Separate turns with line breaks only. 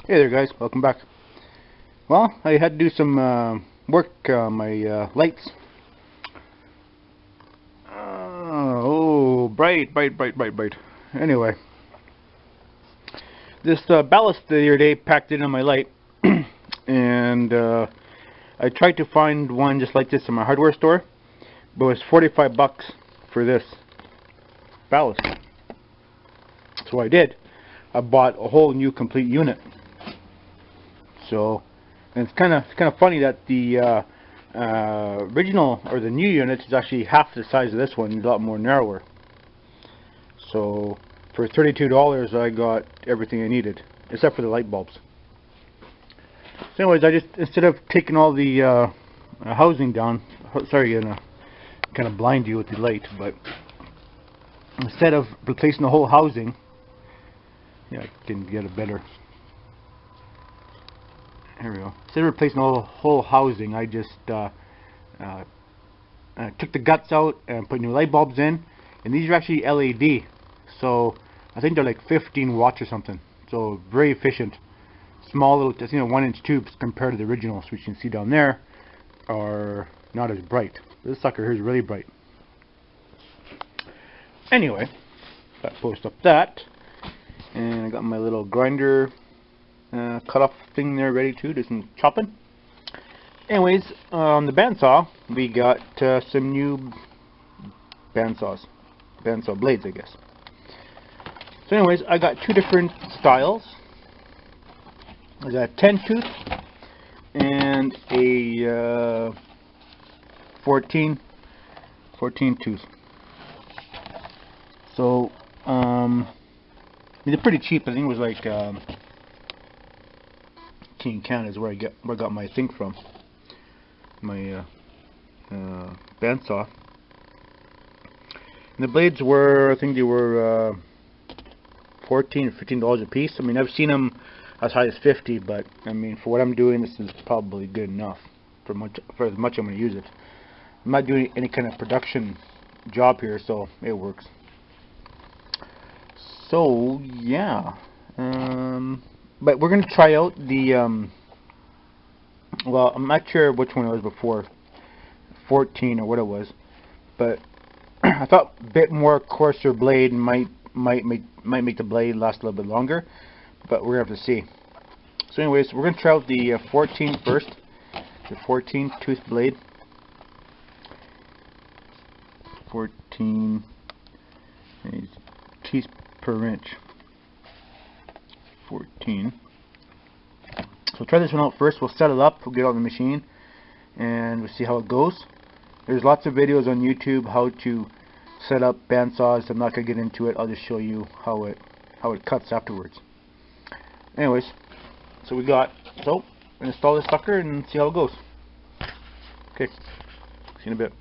Hey there guys, welcome back. Well, I had to do some work on my lights. Oh, bright. Anyway, this ballast the other day packed in on my light and I tried to find one just like this in my hardware store, but it was 45 bucks for this ballast. So what I did, I bought a whole new complete unit. So, and it's kind of funny that the original or the new unit is actually half the size of this one, a lot more narrower. So for $32 I got everything I needed except for the light bulbs. So anyways, I just, instead of taking all the housing down, sorry, gonna kind of blind you with the light, but instead of replacing the whole housing, yeah, I can get it better. Here we go. Instead of replacing the whole housing, I just took the guts out and put new light bulbs in, and these are actually LED, so I think they're like 15 watts or something, so very efficient. Small little, just, 1-inch tubes compared to the originals, which you can see down there are not as bright. This sucker here is really bright. Anyway, that post up that, and I got my little grinder cut off thing there ready to do some chopping. Anyways, on the bandsaw we got some new bandsaw blades, I guess. So anyways, I got two different styles. I got a 10 tooth and a 14 tooth. So they're pretty cheap. I think it was like King Canada is where I got my thing from, my bandsaw. And the blades were, I think they were $14 or $15 a piece. I mean, I've seen them as high as 50, but I mean, for what I'm doing, this is probably good enough for as much I'm going to use it. I'm not doing any kind of production job here, so it works. So yeah, but we're going to try out the well, I'm not sure which one it was before, 14 or what it was, but I thought a bit more coarser blade might make the blade last a little bit longer, but we're going to have to see. So anyways, we're going to try out the 14 first, the 14 tooth blade. 14 teeth per inch. 14. So we'll try this one out first. We'll set it up, we'll get it on the machine, and we'll see how it goes. There's lots of videos on YouTube how to set up bandsaws. I'm not going to get into it. I'll just show you how it cuts afterwards. Anyways, so we got, so install this sucker and see how it goes. Okay, see you in a bit.